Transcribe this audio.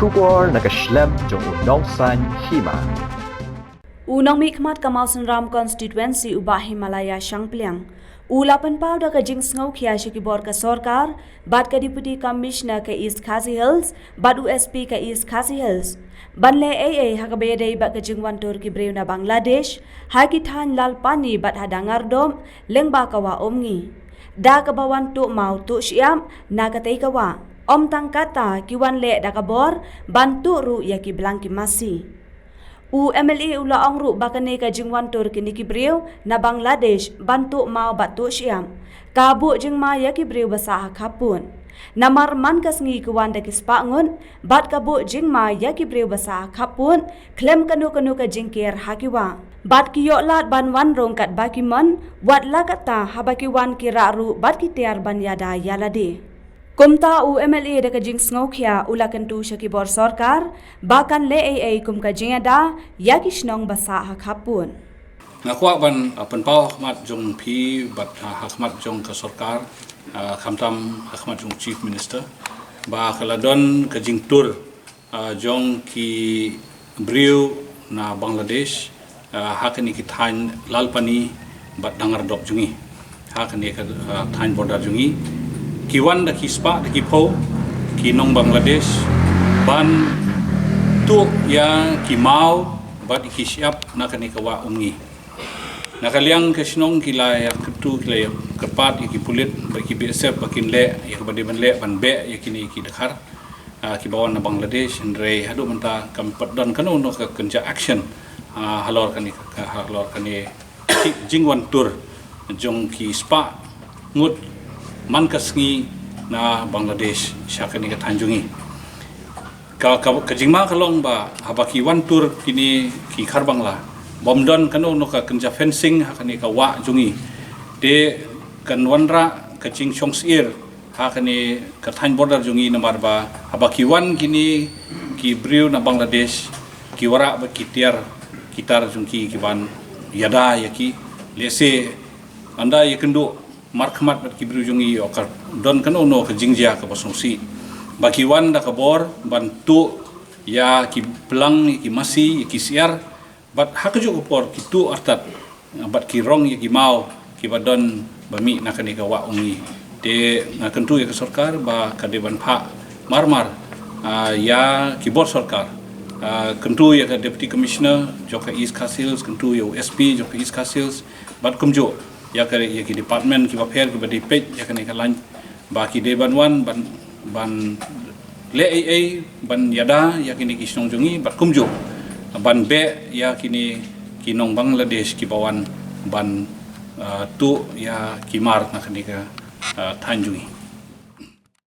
Shubor nakaslem jong unongsan hima. Unang mikmat Kamalsan Ram constituency ubah Himalaya Shangpliang. Ulapan pau da ka jings ngau khia shikibor ka sarkar, bat ka deputy commissioner ka East Khasi Hills, bat USP ka East Khasi Hills. Banle AA hakabede bat ka jingwan tur ki breu na Bangladesh, hakithan lal pani bat hadangar dom, lengba kawa omngi. Da ka bawan tu mau tu siam, na katay kawa. Om tangkata kiwan le da kabor, bantu ru ya ki belang ki masi. MLA ula ongru bakane ka jingwan tur kini ki breu na Bangladesh bantu mau batu siam. Kabu jing ma ya ki breu basa kapun. Namar man kas ngi kuwan da ki spangun, bat kabu jing ma ya ki breu basa kapun, klem kanu ka jingkir hakiwa. Bat ki lat ban wan rong kat bakiman, wat lakata habakiwan ki raru bat ki tiar ban yada yalade. Kumta MLA da kajing sngokia ula kentu shakibor sarkar bakan le AA kum kajing ada yaki shnong basa hakapun. Ngakwa ban penpau Ahmad jong pi bat Ahmad jong ke sarkar kamtam Ahmad jong chief minister ba kaladon kajing tur jong ki breu na Bangladesh hakani ki thain lalpani bat dangar dok jungi hakani ka thain border jungi kiwan da kispa da kipo kinong Bangladesh ban tu ya kimau bat ikisiap na kanikawa umngi nakaliang kesinong kila ya ketu kila ya kepat ikipulit bagi BSF bakin le ya kebadi ban le ban be ya kini ki Dakar kibawan na Bangladesh andre hadu menta kampat dan kanu no ka kenja action halor kani jingwan tur jong ki spa ngut man kasngi na Bangladesh syakani ka tanjungi ka jingma kalong ba habaki wan tur kini ki kharbangla bomdon kanu no ka kenja fencing hakani ka wa jungi de kan wanra ka jing chongsir hakani ka tan border jungi namar ba habaki wan kini ki breu na Bangladesh ki wara ba kitiar kitar jungi ki ban yada yaki lese anda yakendu markhamat bat ki brujungi okar don kanu no ka jingjia ka basongsi baki wan da ka bor bantu ya ki pelang ki masi ki siar bat hakaju ko por ki tu artat bat ki rong ki mau ki badon bami nakani ka wa ungi de nakentu ya ka sarkar ba ka dewan pha marmar ya ki bor sarkar kentu ya ka deputy commissioner joka East Khasi Hills kentu ya USP joka East Khasi Hills bat kumjo ya ki department ki baper ki badi page ya kani kalan baki de banwan ban le AA ban yada ya kini ki snong jungi bat kumjo ban be ya kini kinong Bangladesh ki bawan ban tu ya kimar na kani ka tanjungi